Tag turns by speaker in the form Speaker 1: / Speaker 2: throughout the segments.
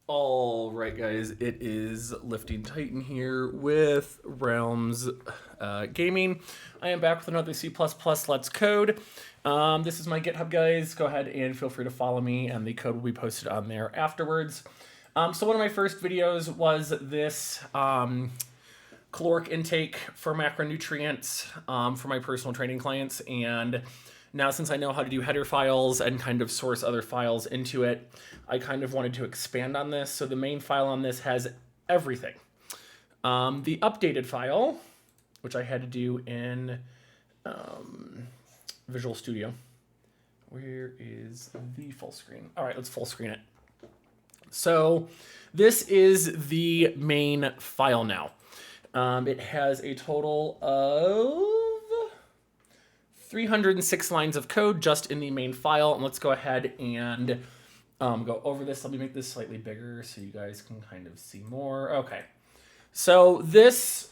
Speaker 1: All right, guys, it is Lifting Titan here with Realms Gaming. I am back with another C++ Let's Code. This is my GitHub, guys. Go ahead and feel free to follow me, and the code will be posted on there afterwards. So one of my first videos was this caloric intake for macronutrients for my personal training clients, and now since I know how to do header files and kind of source other files into it, I kind of wanted to expand on this. So the main file on this has everything. The updated file, which I had to do in Visual Studio. Where is the full screen? All right, let's full screen it. So this is the main file now. It has a total of 306 lines of code just in the main file. And let's go ahead and go over this. Let me make this slightly bigger so you guys can kind of see more. Okay. So this,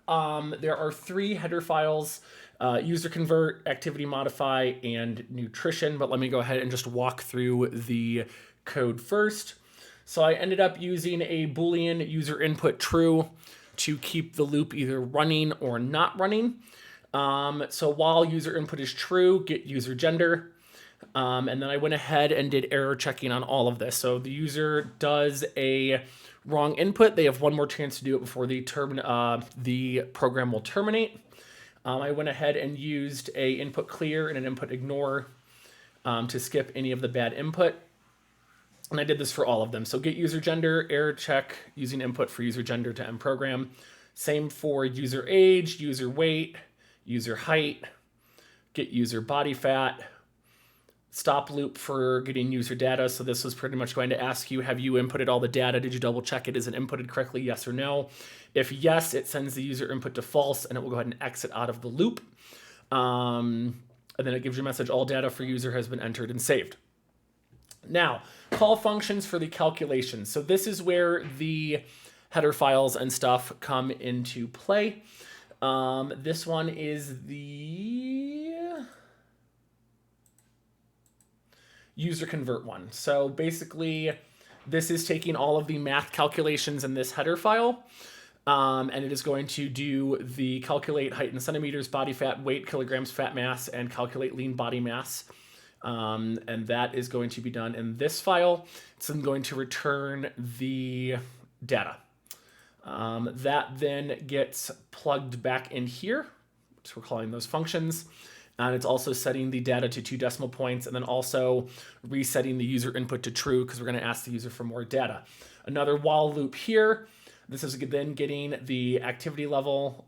Speaker 1: there are three header files, user convert, activity modify, and nutrition. But let me go ahead and just walk through the code first. So I ended up using a Boolean user input true to keep the loop either running or not running. So while user input is true, get user gender. And then I went ahead and did error checking on all of this. So the user does a wrong input. They have one more chance to do it before the program will terminate. I went ahead and used a input clear and an input ignore to skip any of the bad input. And I did this for all of them. So get user gender, error check, using input for user gender to end program. Same for user age, user weight, user height, get user body fat, stop loop for getting user data. So this was pretty much going to ask you, have you inputted all the data? Did you double check it? Is it inputted correctly? Yes or no? If yes, it sends the user input to false and it will go ahead and exit out of the loop. And then it gives you a message, all data for user has been entered and saved. Now, call functions for the calculations. So this is where the header files and stuff come into play. This one is the user convert one. So basically, this is taking all of the math calculations in this header file, and it is going to do the calculate height in centimeters, body fat, weight, kilograms, fat mass, and calculate lean body mass. And that is going to be done in this file. It's then going to return the data. That then gets plugged back in here, which we're calling those functions. And it's also setting the data to 2 decimal points and then also resetting the user input to true because we're going to ask the user for more data. Another while loop here. This is then getting the activity level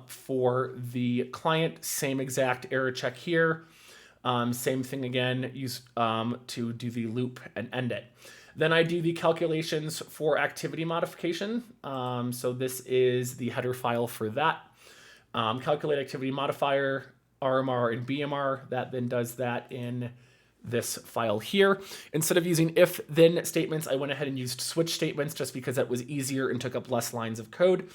Speaker 1: for the client. Same exact error check here. Same thing again, use to do the loop and end it. Then I do the calculations for activity modification. So this is the header file for that. Calculate activity modifier, RMR and BMR. That then does that in this file here. Instead of using if-then statements, I went ahead and used switch statements just because that was easier and took up less lines of code.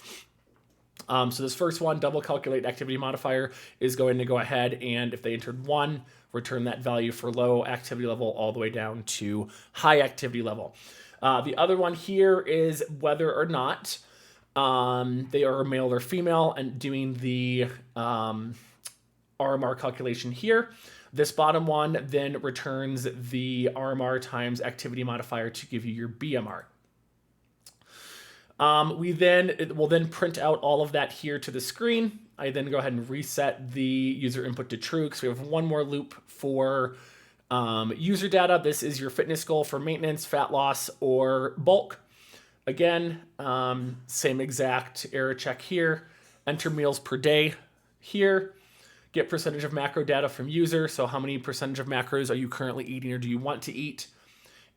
Speaker 1: So this first one, double calculate activity modifier, is going to go ahead and if they entered 1, return that value for low activity level all the way down to high activity level. The other one here is whether or not they are male or female and doing the RMR calculation here. This bottom one then returns the RMR times activity modifier to give you your BMR. It will then print out all of that here to the screen. I then go ahead and reset the user input to true because we have one more loop for user data. This is your fitness goal for maintenance, fat loss, or bulk. Again, same exact error check here. Enter meals per day here. Get percentage of macro data from user. So how many percentage of macros are you currently eating or do you want to eat?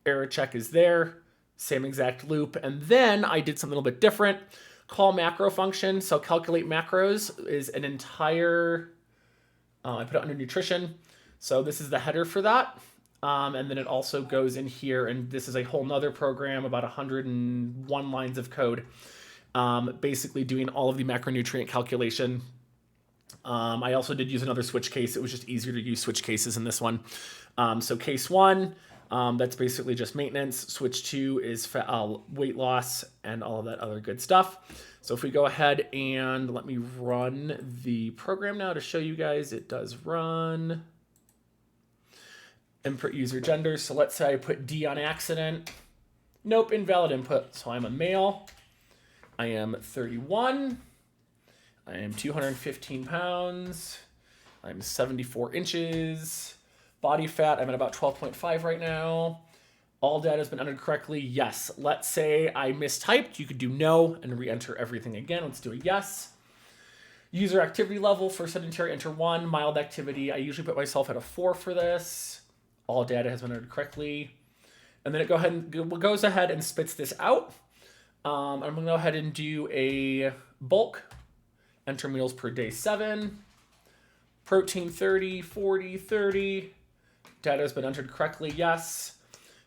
Speaker 1: Error check is there. Same exact loop. And then I did something a little bit different. Call macro function. So calculate macros is an entire, I put it under nutrition. So this is the header for that. And then it also goes in here, and this is a whole nother program, about 101 lines of code, basically doing all of the macronutrient calculation. I also did use another switch case. It was just easier to use switch cases in this one. So case 1, That's basically just maintenance. Switch 2 is weight loss and all of that other good stuff. So if we go ahead and let me run the program now to show you guys, it does run. Input user gender. So let's say I put D on accident. Nope, invalid input. So I'm a male. I am 31. I am 215 pounds. I'm 74 inches. Body fat, I'm at about 12.5 right now. All data has been entered correctly. Yes. Let's say I mistyped. You could do no and re-enter everything again. Let's do a yes. User activity level for sedentary, enter 1. Mild activity, I usually put myself at a 4 for this. All data has been entered correctly. And then it goes ahead and spits this out. I'm going to go ahead and do a bulk. Enter meals per day 7. Protein 30, 40, 30. Data has been entered correctly, yes.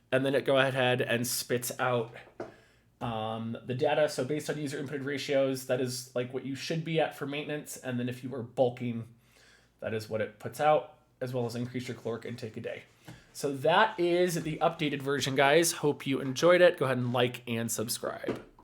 Speaker 1: And then it go ahead and spits out the data. So based on user input ratios, that is like what you should be at for maintenance. And then if you were bulking, that is what it puts out, as well as increase your caloric intake a day. So that is the updated version, guys. Hope you enjoyed it. Go ahead and like and subscribe.